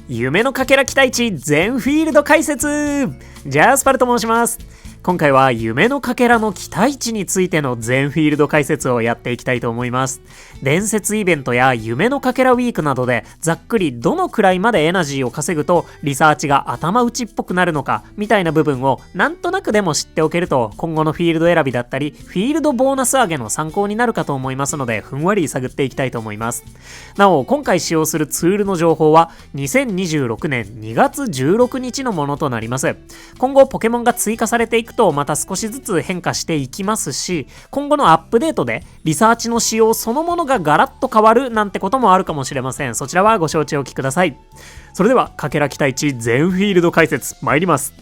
夢のかけら期待値全フィールド解説。ジャスパルと申します。今回は夢のかけらの期待値についての全フィールド解説をやっていきたいと思います。伝説イベントや夢のかけらウィークなどでざっくりどのくらいまでエナジーを稼ぐとリサーチが頭打ちっぽくなるのかみたいな部分をなんとなくでも知っておけると今後のフィールド選びだったりフィールドボーナス上げの参考になるかと思いますのでふんわり探っていきたいと思います。なお今回使用するツールの情報は2026年2月16日のものとなります。今後ポケモンが追加されていくとまた少しずつ変化していきますし、今後のアップデートでリサーチの仕様そのものがガラッと変わるなんてこともあるかもしれません。そちらはご承知おきください。それではかけら期待値全フィールド解説参ります。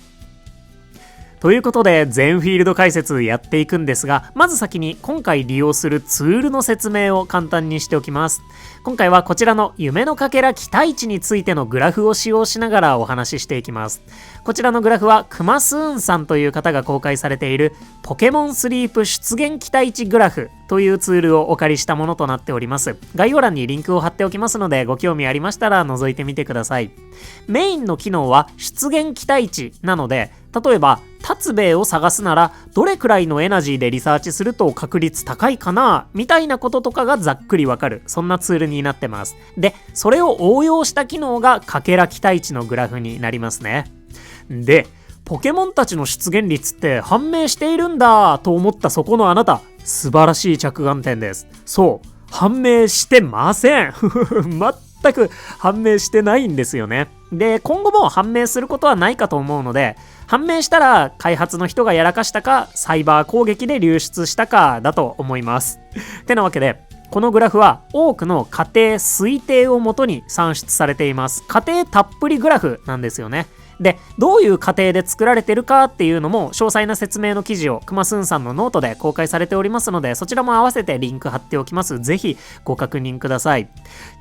ということで全フィールド解説やっていくんですが、まず先に今回利用するツールの説明を簡単にしておきます。今回はこちらの夢のかけら期待値についてのグラフを使用しながらお話ししていきます。こちらのグラフはクマスーンさんという方が公開されているポケモンスリープ出現期待値グラフというツールをお借りしたものとなっております。概要欄にリンクを貼っておきますのでご興味ありましたら覗いてみてください。メインの機能は出現期待値なので、例えば達兵衛を探すならどれくらいのエナジーでリサーチすると確率高いかなみたいなこととかがざっくりわかる、そんなツールになってます。でそれを応用した機能がかけら期待値のグラフになりますね。でポケモンたちの出現率って判明しているんだと思ったそこのあなた、素晴らしい着眼点です。そう判明してません全く判明してないんですよね。で今後も判明することはないかと思うので、判明したら開発の人がやらかしたかサイバー攻撃で流出したかだと思いますてなわけでこのグラフは多くの仮定推定をもとに算出されています。仮定たっぷりグラフなんですよね。でどういう過程で作られてるかっていうのも詳細な説明の記事をくますんさんのノートで公開されておりますので、そちらも合わせてリンク貼っておきます。ぜひご確認ください。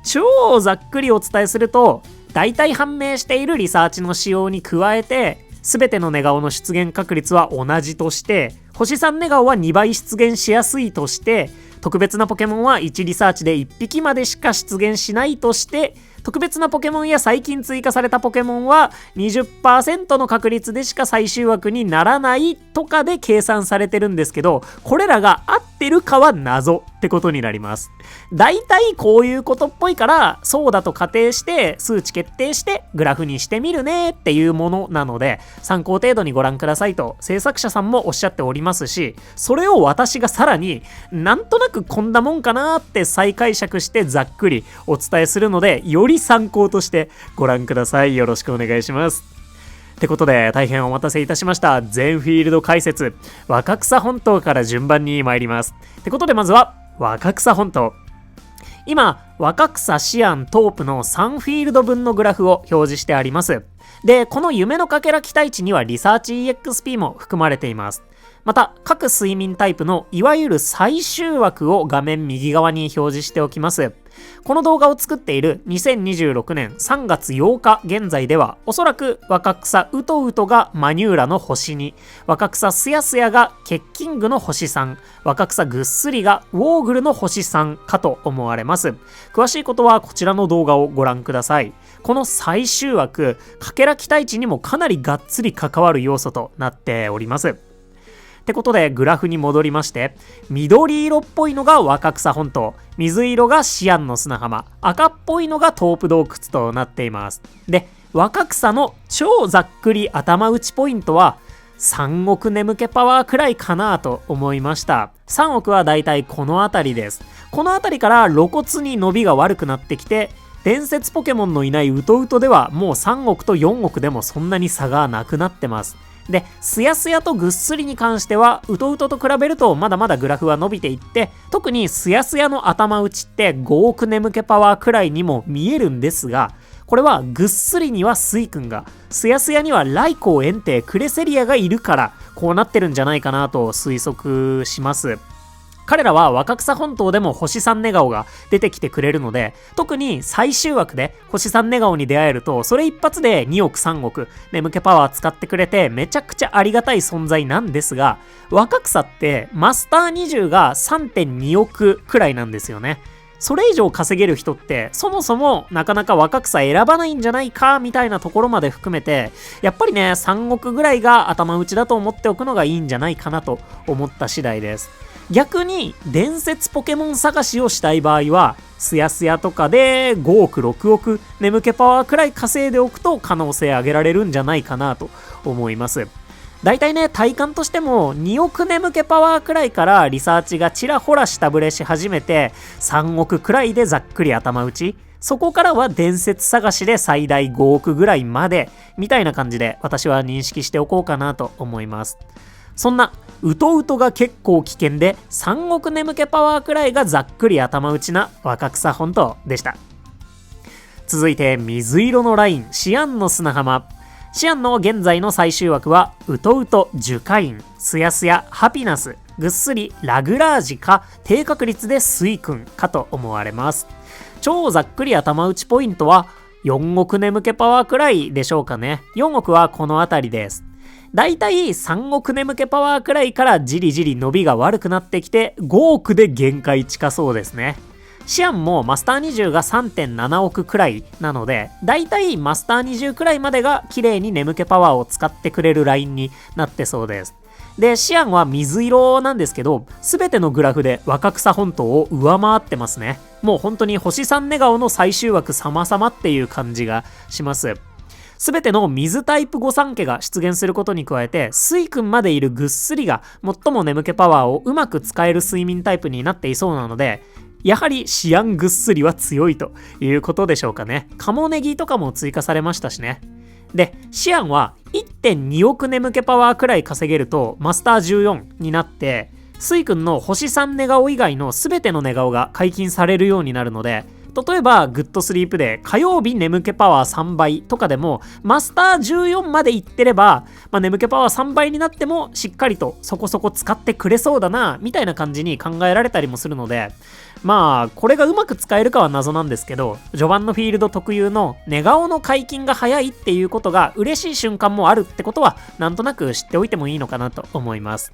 超ざっくりお伝えすると、大体判明しているリサーチの仕様に加えて全ての寝顔の出現確率は同じとして、星3寝顔は2倍出現しやすいとして、特別なポケモンは1リサーチで1匹までしか出現しないとして、特別なポケモンや最近追加されたポケモンは 20% の確率でしか最終枠にならないとかで計算されてるんですけど、これらが合ってるかは謎ってことになります。だいたいこういうことっぽいからそうだと仮定して数値決定してグラフにしてみるねっていうものなので、参考程度にご覧くださいと制作者さんもおっしゃっておりますし、それを私がさらになんとなくこんなもんかなって再解釈してざっくりお伝えするので、より参考としてご覧ください。よろしくお願いします。ってことで大変お待たせいたしました。全フィールド解説、若草本島から順番に参ります。ってことでまずは若草本島。今若草シアントープの3フィールド分のグラフを表示してあります。でこの夢のかけら期待値にはリサーチ EXP も含まれています。また各睡眠タイプのいわゆる最終枠を画面右側に表示しておきます。この動画を作っている2026年3月8日現在では、おそらく若草うとうとがマニューラの星2、若草すやすやがケッキングの星3、若草ぐっすりがウォーグルの星3かと思われます。詳しいことはこちらの動画をご覧ください。この最終枠、かけら期待値にもかなりがっつり関わる要素となっております。ってことでグラフに戻りまして、緑色っぽいのが若草本島、水色がシアンの砂浜、赤っぽいのがトープ洞窟となっています。で若草の超ざっくり頭打ちポイントは3億眠気パワーくらいかなと思いました。3億はだいたいこの辺りです。この辺りから露骨に伸びが悪くなってきて、伝説ポケモンのいないウトウトではもう3億と4億でもそんなに差がなくなってます。で、すやすやとぐっすりに関してはウトウトと比べるとまだまだグラフは伸びていって、特にすやすやの頭打ちって5億眠気パワーくらいにも見えるんですが、これはぐっすりにはスイ君が、すやすやにはライコウエンテイクレセリアがいるからこうなってるんじゃないかなと推測します。彼らは若草本島でも星3寝顔が出てきてくれるので、特に最終枠で星3寝顔に出会えると、それ一発で2億3億眠気パワー使ってくれてめちゃくちゃありがたい存在なんですが、若草ってマスター20が 3.2 億くらいなんですよね。それ以上稼げる人ってそもそもなかなか若草選ばないんじゃないかみたいなところまで含めて、やっぱりね3億ぐらいが頭打ちだと思っておくのがいいんじゃないかなと思った次第です。逆に伝説ポケモン探しをしたい場合はスヤスヤとかで5億6億眠気パワーくらい稼いでおくと可能性上げられるんじゃないかなと思います。だいたいね体感としても2億眠気パワーくらいからリサーチがちらほら下振れし始めて3億くらいでざっくり頭打ち、そこからは伝説探しで最大5億ぐらいまでみたいな感じで私は認識しておこうかなと思います。そんなウトウトが結構危険で3億眠気パワーくらいがざっくり頭打ちな若草本島でした。続いて水色のラインシアンの砂浜。シアンの現在の最終枠はウトウト、樹海、スヤスヤ、ハピナス、ぐっすり、ラグラージか低確率でスイ君かと思われます。超ざっくり頭打ちポイントは4億眠気パワーくらいでしょうかね。4億はこのあたりです。だいたい3億眠気パワーくらいからじりじり伸びが悪くなってきて5億で限界近そうですね。シアンもマスター20が 3.7 億くらいなので、だいたいマスター20くらいまでが綺麗に眠気パワーを使ってくれるラインになってそうです。で、シアンは水色なんですけど、すべてのグラフで若草本島を上回ってますね。もう本当に星3寝顔の最終枠様々っていう感じがします。すべての水タイプ御三家が出現することに加えて、水君までいるぐっすりが最も眠気パワーをうまく使える睡眠タイプになっていそうなので、やはりシアンぐっすりは強いということでしょうかね。カモネギとかも追加されましたしね。で、シアンは 1.2 億眠気パワーくらい稼げるとマスター14になって、スイ君の星3寝顔以外の全ての寝顔が解禁されるようになるので、例えばグッドスリープで火曜日眠気パワー3倍とかでもマスター14までいってれば、眠気パワー3倍になってもしっかりとそこそこ使ってくれそうだなみたいな感じに考えられたりもするので、これがうまく使えるかは謎なんですけど、序盤のフィールド特有の寝顔の解禁が早いっていうことが嬉しい瞬間もあるってことはなんとなく知っておいてもいいのかなと思います。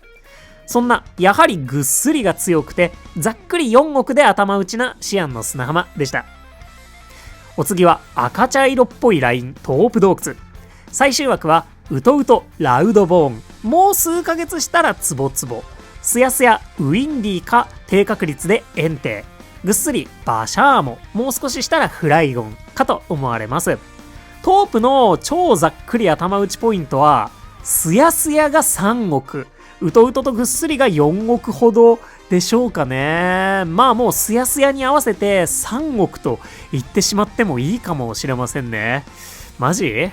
そんなやはりぐっすりが強くてざっくり4億で頭打ちなシアンの砂浜でした。お次は赤茶色っぽいライントープ洞窟。最終枠はウトウトラウドボーン、もう数ヶ月したらツボツボ、スヤスヤウィンディか低確率でエンテイ、ぐっすりバシャーモ、もう少ししたらフライゴンかと思われます。トープの超ざっくり頭打ちポイントはスヤスヤが3億、ウトウトとぐっすりが4億ほどでしょうかね。もうスヤスヤに合わせて3億と言ってしまってもいいかもしれませんね。マジ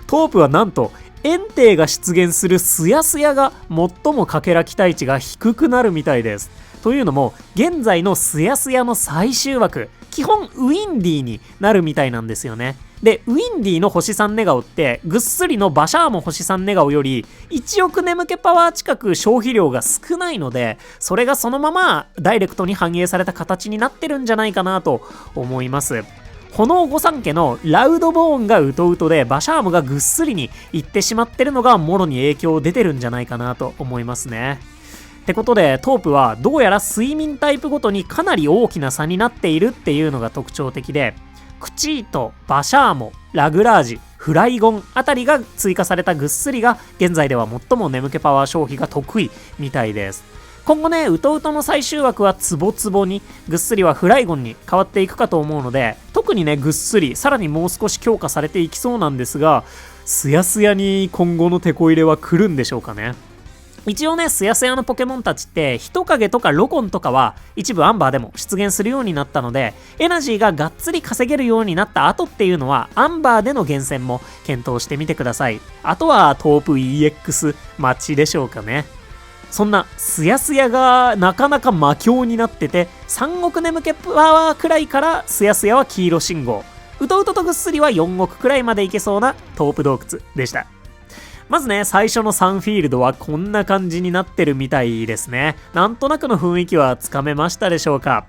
トープはなんとエンテイが出現するスヤスヤが最もかけら期待値が低くなるみたいです。というのも現在のスヤスヤの最終枠基本ウィンディになるみたいなんですよね。で、ウィンディの星3寝顔ってぐっすりのバシャーモ星3寝顔より1億眠気パワー近く消費量が少ないので、それがそのままダイレクトに反映された形になってるんじゃないかなと思います。炎御三家のラウドボーンがウトウトでバシャーモがぐっすりにいってしまってるのがもろに影響出てるんじゃないかなと思いますね。ってことでトープはどうやら睡眠タイプごとにかなり大きな差になっているっていうのが特徴的で、クチート、バシャーモ、ラグラージ、フライゴンあたりが追加されたぐっすりが現在では最も眠気パワー消費が得意みたいです。今後ね、ウトウトの最終枠はツボツボに、ぐっすりはフライゴンに変わっていくかと思うので、特にね、ぐっすりさらにもう少し強化されていきそうなんですが、スヤスヤに今後のテこ入れは来るんでしょうかね。一応ね、スヤスヤのポケモンたちって人影とかロコンとかは一部アンバーでも出現するようになったので、エナジーががっつり稼げるようになった後っていうのはアンバーでの厳選も検討してみてください。あとはトープ EX 待ちでしょうかね。そんなスヤスヤがなかなか魔境になってて、3億眠気パワーくらいからスヤスヤは黄色信号、ウトウトとぐっすりは4億くらいまでいけそうなトープ洞窟でした。まずね、最初の3フィールドはこんな感じになってるみたいですね。なんとなくの雰囲気はつかめましたでしょうか。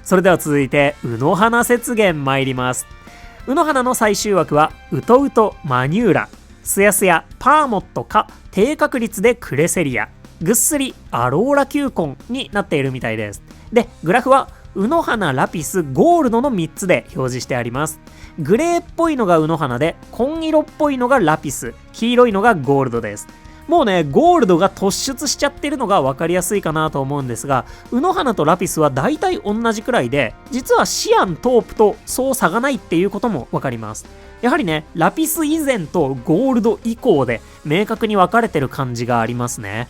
それでは続いて、卯の花雪原参ります。卯の花の最終枠は、ウトウト、マニューラ、スヤスヤ、パーモットか、低確率でクレセリア、ぐっすり、アローラ球根になっているみたいです。で、グラフは卯の花、ラピス、ゴールドの3つで表示してあります。グレーっぽいのが卯の花で、紺色っぽいのがラピス、黄色いのがゴールドです。もうね、ゴールドが突出しちゃってるのが分かりやすいかなと思うんですが、卯の花とラピスは大体同じくらいで、実はシアン、トープとそう差がないっていうことも分かります。やはりね、ラピス以前とゴールド以降で明確に分かれてる感じがありますね。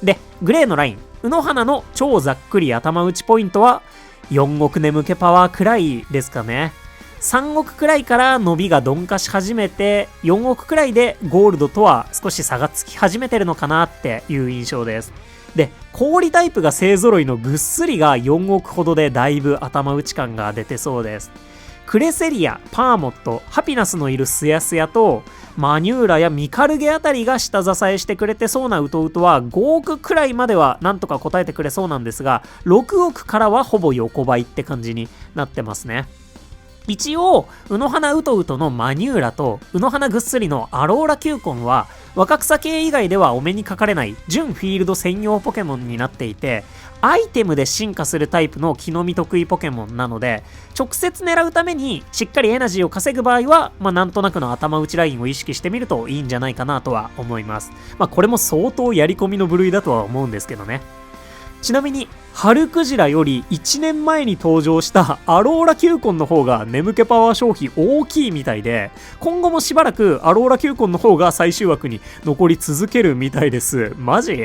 で、グレーのライン、卯の花の超ざっくり頭打ちポイントは4億眠気パワーくらいですかね。3億くらいから伸びが鈍化し始めて、4億くらいでゴールドとは少し差がつき始めてるのかなっていう印象です。で、氷タイプが勢揃いのぐっすりが4億ほどでだいぶ頭打ち感が出てそうです。クレセリア、パーモット、ハピナスのいるスヤスヤと、マニューラやミカルゲあたりが下支えしてくれてそうなウトウトは5億くらいまではなんとか答えてくれそうなんですが、6億からはほぼ横ばいって感じになってますね。一応、卯の花ウトウトのマニューラと卯の花ぐっすりのアローラキューコンは若草系以外ではお目にかかれない準フィールド専用ポケモンになっていて、アイテムで進化するタイプの木の実得意ポケモンなので、直接狙うためにしっかりエナジーを稼ぐ場合は、なんとなくの頭打ちラインを意識してみるといいんじゃないかなとは思います。これも相当やり込みの部類だとは思うんですけどね。ちなみに、春クジラより1年前に登場したアローラキューコンの方が眠気パワー消費大きいみたいで、今後もしばらくアローラキューコンの方が最終枠に残り続けるみたいです。マジ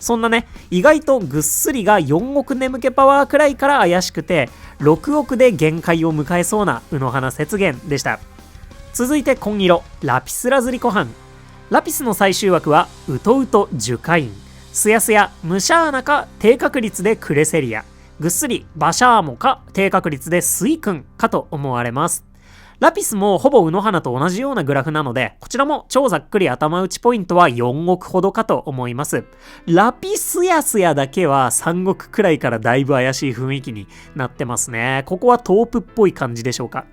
そんなね、意外とぐっすりが4億眠気パワーくらいから怪しくて、6億で限界を迎えそうな卯の花雪原でした。続いて紺色、ラピスラズリコハン。ラピスの最終枠はウトウトジュカイン。スヤスヤ、ムシャーナか低確率でクレセリア、ぐっすりバシャーモか低確率でスイ君かと思われます。ラピスもほぼ卯の花と同じようなグラフなので、こちらも超ざっくり頭打ちポイントは4億ほどかと思います。ラピスヤスヤだけは3億くらいからだいぶ怪しい雰囲気になってますね。ここはトープっぽい感じでしょうか。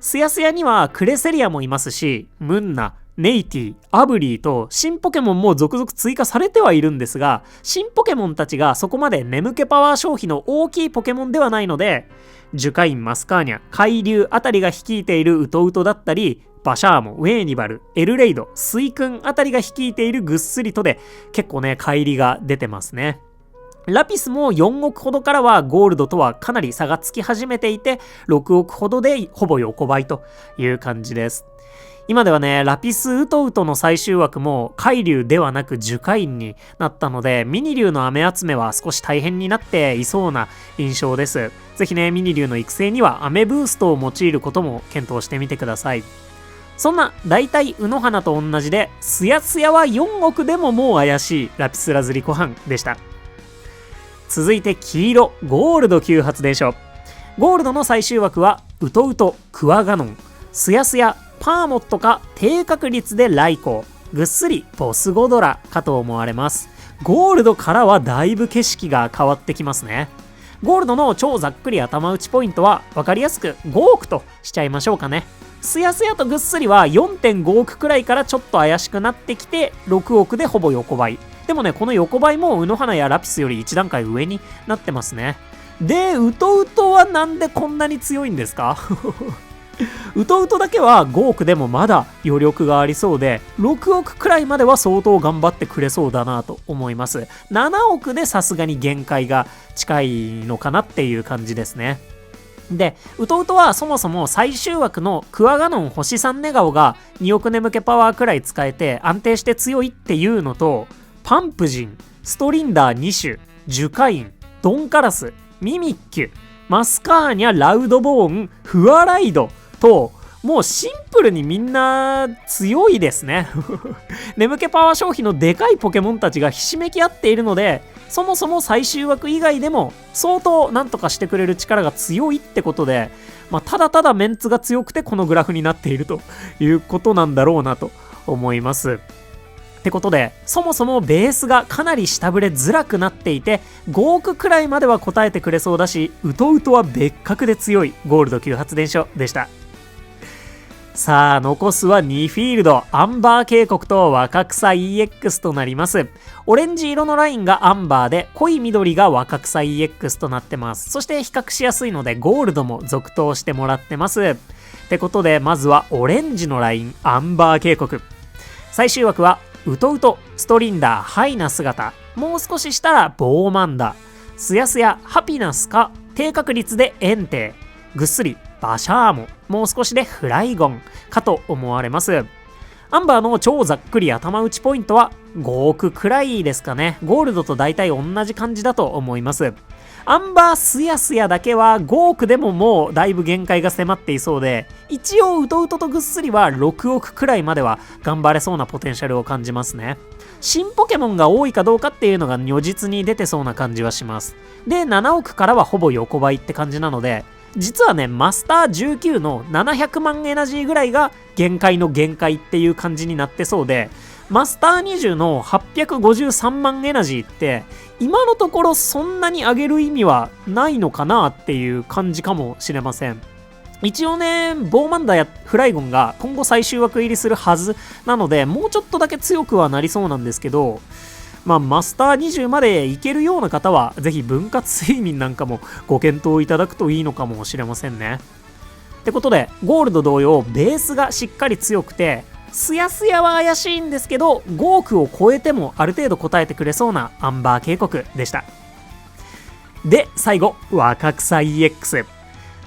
スヤスヤにはクレセリアもいますし、ムンナ、ネイティ、アブリーと新ポケモンも続々追加されてはいるんですが、新ポケモンたちがそこまで眠気パワー消費の大きいポケモンではないので、ジュカイン、マスカーニャ、海流あたりが率いているウトウトだったり、バシャーモ、ウェーニバル、エルレイド、スイ君あたりが率いているぐっすりとで結構ね、乖離が出てますね。ラピスも4億ほどからはゴールドとはかなり差がつき始めていて、6億ほどでほぼ横ばいという感じです。今ではね、ラピスウトウトの最終枠も海流ではなく樹海になったので、ミニ竜の雨集めは少し大変になっていそうな印象です。ぜひね、ミニ竜の育成には雨ブーストを用いることも検討してみてください。そんな大体卯の花と同じで、スヤスヤは4億でももう怪しいラピスラズリコハンでした。続いて黄色、ゴールド急発電所。ゴールドの最終枠はウトウト、クワガノン、スヤスヤ、パーモットか低確率でライコー、ぐっすりボスゴドラかと思われます。ゴールドからはだいぶ景色が変わってきますね。ゴールドの超ざっくり頭打ちポイントは分かりやすく5億としちゃいましょうかね。スヤスヤとぐっすりは 4.5 億くらいからちょっと怪しくなってきて6億でほぼ横ばい。でもね、この横ばいも卯の花やラピスより1段階上になってますね。で、ウトウトはなんでこんなに強いんですかウトウトだけは5億でもまだ余力がありそうで、6億くらいまでは相当頑張ってくれそうだなと思います。7億でさすがに限界が近いのかなっていう感じですね。で、ウトウトはそもそも最終枠のクワガノン星3ネガオが2億眠気パワーくらい使えて安定して強いっていうのと、パンプジン、ストリンダー2種、ジュカイン、ドンカラス、ミミッキュ、マスカーニャ、ラウドボーン、フワライドと、もうシンプルにみんな強いですね眠気パワー消費のでかいポケモンたちがひしめき合っているので、そもそも最終枠以外でも相当なんとかしてくれる力が強いってことで、ただただメンツが強くてこのグラフになっているということなんだろうなと思います。ってことで、そもそもベースがかなり下振れづらくなっていて、5億くらいまでは答えてくれそうだし、ウトウトは別格で強いゴールド級発電所でした。さあ、残すは2フィールド、アンバー渓谷と若草 EX となります。オレンジ色のラインがアンバーで、濃い緑が若草 EX となってます。そして比較しやすいので、ゴールドも続投してもらってます。ってことで、まずはオレンジのライン、アンバー渓谷。最終枠は、ウトウト、ストリンダー、ハイな姿。もう少ししたら、ボーマンダ。スヤスヤ、ハピナスか、低確率でエンテイ。ぐっすり、バシャーモ。もう少しでフライゴンかと思われます。アンバーの超ざっくり頭打ちポイントは5億くらいですかね。ゴールドと大体同じ感じだと思います。アンバースヤスヤだけは5億でももうだいぶ限界が迫っていそうで、一応ウトウトとぐっすりは6億くらいまでは頑張れそうなポテンシャルを感じますね。新ポケモンが多いかどうかっていうのが如実に出てそうな感じはします。で、7億からはほぼ横ばいって感じなので、実はね、マスター19の700万エナジーぐらいが限界の限界っていう感じになってそうで、マスター20の853万エナジーって今のところそんなに上げる意味はないのかなっていう感じかもしれません。一応ね、ボーマンダやフライゴンが今後最終枠入りするはずなので、もうちょっとだけ強くはなりそうなんですけど、まあ、マスター20までいけるような方は、ぜひ分割睡眠なんかもご検討いただくといいのかもしれませんね。ってことで、ゴールド同様、ベースがしっかり強くて、スヤスヤは怪しいんですけど、5億を超えてもある程度答えてくれそうなアンバー渓谷でした。で、最後、若草 EX。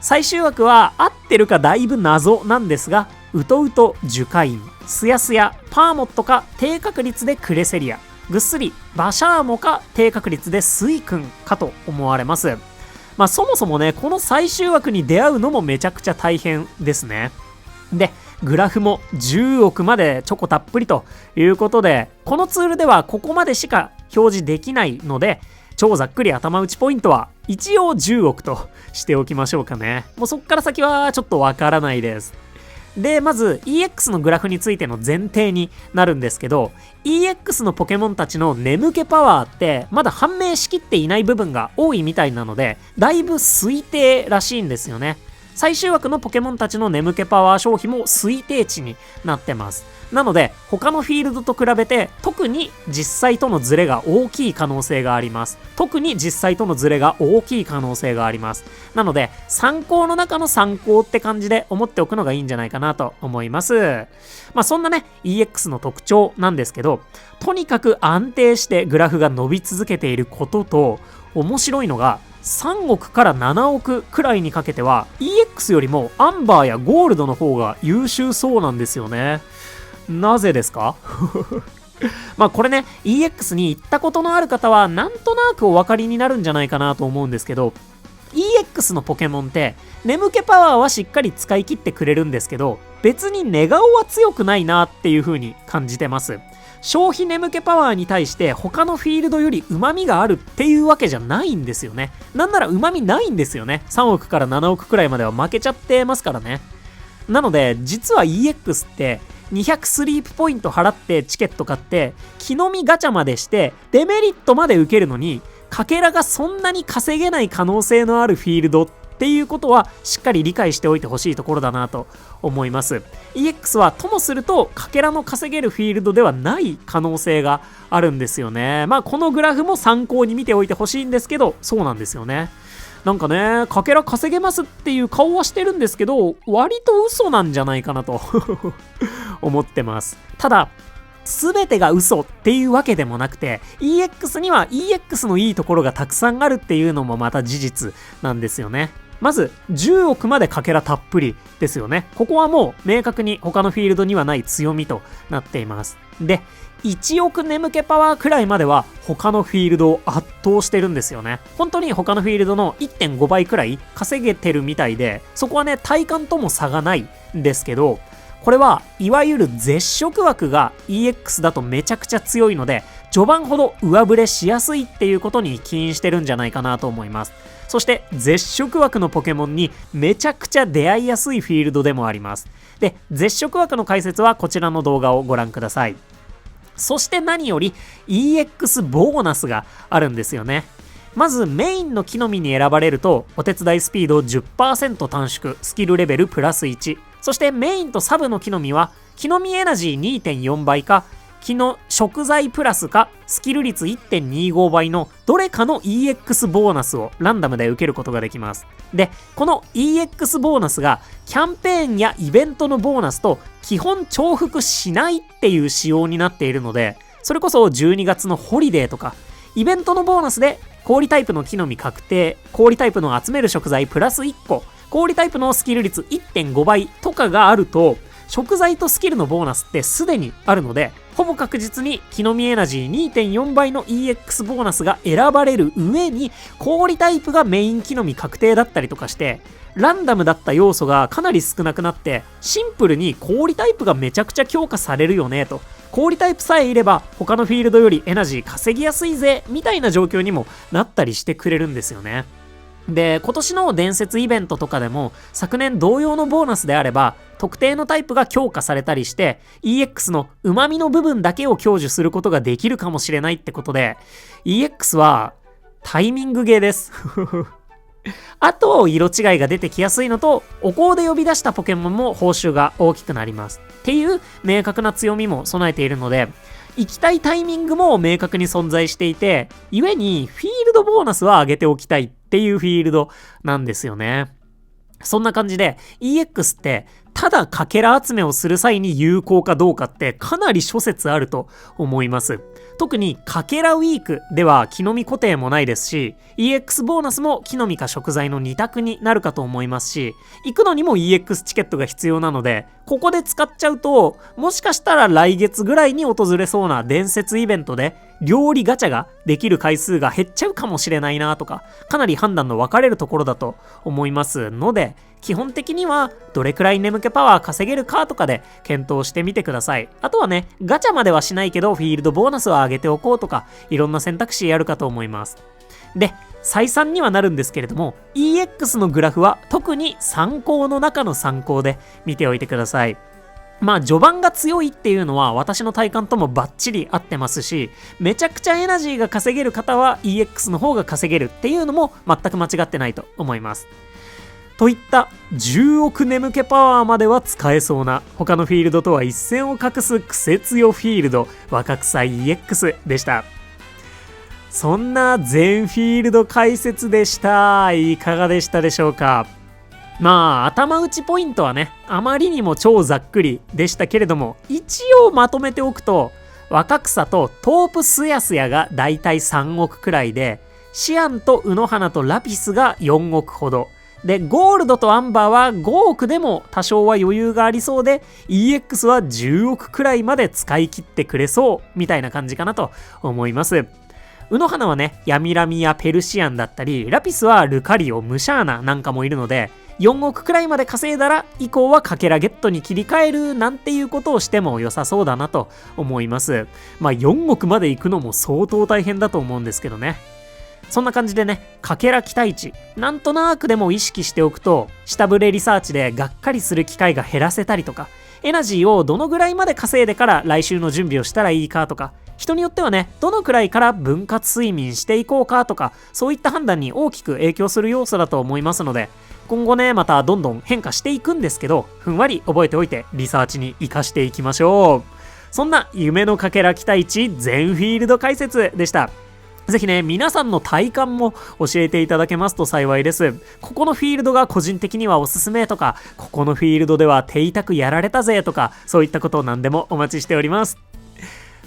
最終枠は合ってるかだいぶ謎なんですが、ウトウト、ジュカイン、スヤスヤ、パーモットか低確率でクレセリア。ぐっすりバシャーモか低確率でスイ君かと思われます。まあそもそもね、この最終枠に出会うのもめちゃくちゃ大変ですね。で、グラフも10億までチョコたっぷりということで、このツールではここまでしか表示できないので、超ざっくり頭打ちポイントは一応10億としておきましょうかね。もうそっから先はちょっとわからないです。で、まず EX のグラフについての前提になるんですけど、EX のポケモンたちの眠気パワーってまだ判明しきっていない部分が多いみたいなので、だいぶ推定らしいんですよね。最終枠のポケモンたちの眠気パワー消費も推定値になってます。なので、他のフィールドと比べて特に実際とのズレが大きい可能性があります。特に実際とのズレが大きい可能性があります。なので、参考の中の参考って感じで思っておくのがいいんじゃないかなと思います。まあそんなね、EX の特徴なんですけど、とにかく安定してグラフが伸び続けていることと、面白いのが、3億から7億くらいにかけては EX よりもアンバーやゴールドの方が優秀そうなんですよね。なぜですか？まあこれね、EX に行ったことのある方はなんとなくお分かりになるんじゃないかなと思うんですけど、EX のポケモンって眠気パワーはしっかり使い切ってくれるんですけど、別に寝顔は強くないなっていう風に感じてます。消費眠気パワーに対して他のフィールドより旨味があるっていうわけじゃないんですよね。なんなら旨味ないんですよね。3億から7億くらいまでは負けちゃってますからね。なので実は EX って200スリープポイント払ってチケット買って木の実ガチャまでしてデメリットまで受けるのに、かけらがそんなに稼げない可能性のあるフィールドっていうことはしっかり理解しておいてほしいところだなと思います。 EX はともするとかけらの稼げるフィールドではない可能性があるんですよね。まあこのグラフも参考に見ておいてほしいんですけど、そうなんですよね。なんかね、かけら稼げますっていう顔はしてるんですけど、割と嘘なんじゃないかなと思ってます。ただ全てが嘘っていうわけでもなくて、 EX には EX のいいところがたくさんあるっていうのもまた事実なんですよね。まず10億までかけらたっぷりですよね。ここはもう明確に他のフィールドにはない強みとなっています。で、1億眠気パワーくらいまでは他のフィールドを圧倒してるんですよね。本当に他のフィールドの 1.5 倍くらい稼げてるみたいで、そこはね体感とも差がないんですけど、これはいわゆる絶食枠が EX だとめちゃくちゃ強いので、序盤ほど上振れしやすいっていうことに起因してるんじゃないかなと思います。そして絶食枠のポケモンにめちゃくちゃ出会いやすいフィールドでもあります。で、絶食枠の解説はこちらの動画をご覧ください。そして何より EX ボーナスがあるんですよね。まずメインの木の実に選ばれるとお手伝いスピード 10% 短縮、スキルレベルプラス1、そしてメインとサブの木の実は木の実エナジー 2.4 倍か木の食材プラスかスキル率 1.25 倍のどれかの EX ボーナスをランダムで受けることができます。で、この EX ボーナスがキャンペーンやイベントのボーナスと基本重複しないっていう仕様になっているので、それこそ12月のホリデーとかイベントのボーナスで氷タイプの木の実確定、氷タイプの集める食材プラス1個、氷タイプのスキル率 1.5 倍とかがあると、食材とスキルのボーナスってすでにあるので、ほぼ確実に木の実エナジー 2.4 倍の EX ボーナスが選ばれる上に、氷タイプがメイン木の実確定だったりとかして、ランダムだった要素がかなり少なくなって、シンプルに氷タイプがめちゃくちゃ強化されるよねと。氷タイプさえいれば他のフィールドよりエナジー稼ぎやすいぜみたいな状況にもなったりしてくれるんですよね。で、今年の伝説イベントとかでも昨年同様のボーナスであれば特定のタイプが強化されたりして EX の旨味の部分だけを享受することができるかもしれないってことで、 EX はタイミングゲーですあと色違いが出てきやすいのと、お香で呼び出したポケモンも報酬が大きくなりますっていう明確な強みも備えているので、行きたいタイミングも明確に存在していて、故にフィールドボーナスは上げておきたいっていうフィールドなんですよね。そんな感じで EX ってただかけら集めをする際に有効かどうかってかなり諸説あると思います。特にかけらウィークでは木の実固定もないですし、 EX ボーナスも木の実か食材の2択になるかと思いますし、行くのにも EX チケットが必要なので、ここで使っちゃうともしかしたら来月ぐらいに訪れそうな伝説イベントで料理ガチャができる回数が減っちゃうかもしれないなとか、かなり判断の分かれるところだと思いますので、基本的にはどれくらい眠気パワー稼げるかとかで検討してみてください。あとはね、ガチャまではしないけどフィールドボーナスは上げておこうとか、いろんな選択肢あるかと思います。で、再三にはなるんですけれども、 EX のグラフは特に参考の中の参考で見ておいてください。まあ序盤が強いっていうのは私の体感ともバッチリ合ってますし、めちゃくちゃエナジーが稼げる方は EX の方が稼げるっていうのも全く間違ってないと思います。といった10億眠気パワーまでは使えそうな他のフィールドとは一線を画すクセ強フィールド若草 EX でした。そんな全フィールド解説でした。いかがでしたでしょうか。まあ頭打ちポイントはね、あまりにも超ざっくりでしたけれども、一応まとめておくと、若草とトープスヤスヤがだいたい3億くらいで、シアンとウノハナとラピスが4億ほどで、ゴールドとアンバーは5億でも多少は余裕がありそうで、 EX は10億くらいまで使い切ってくれそうみたいな感じかなと思います。ウノハナはね、ヤミラミやペルシアンだったり、ラピスはルカリオ、ムシャーナなんかもいるので、4億くらいまで稼いだら以降はかけらゲットに切り替えるなんていうことをしても良さそうだなと思います。まあ4億まで行くのも相当大変だと思うんですけどね。そんな感じでね、かけら期待値なんとなくでも意識しておくと、下振れリサーチでがっかりする機会が減らせたりとか、エナジーをどのぐらいまで稼いでから来週の準備をしたらいいかとか、人によってはね、どのくらいから分割睡眠していこうかとか、そういった判断に大きく影響する要素だと思いますので、今後ね、またどんどん変化していくんですけど、ふんわり覚えておいてリサーチに活かしていきましょう。そんな夢のかけら期待値全フィールド解説でした。ぜひね、皆さんの体感も教えていただけますと幸いです。ここのフィールドが個人的にはおすすめとか、ここのフィールドでは手痛くやられたぜとか、そういったことを何でもお待ちしております。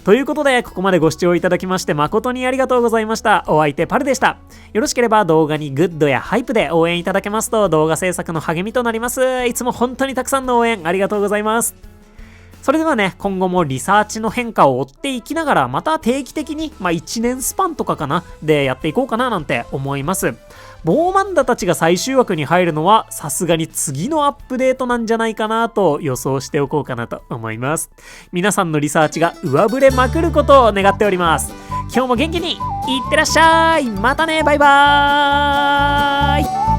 ということで、ここまでご視聴いただきまして誠にありがとうございました。お相手パルでした。よろしければ動画にグッドやハイプで応援いただけますと動画制作の励みとなります。いつも本当にたくさんの応援ありがとうございます。それではね、今後もリサーチの変化を追っていきながら、また定期的に、1年スパンとかかなでやっていこうかななんて思います。ボーマンダたちが最終枠に入るのはさすがに次のアップデートなんじゃないかなと予想しておこうかなと思います。皆さんのリサーチが上振れまくることを願っております。今日も元気にいってらっしゃい。またね、バイバーイ。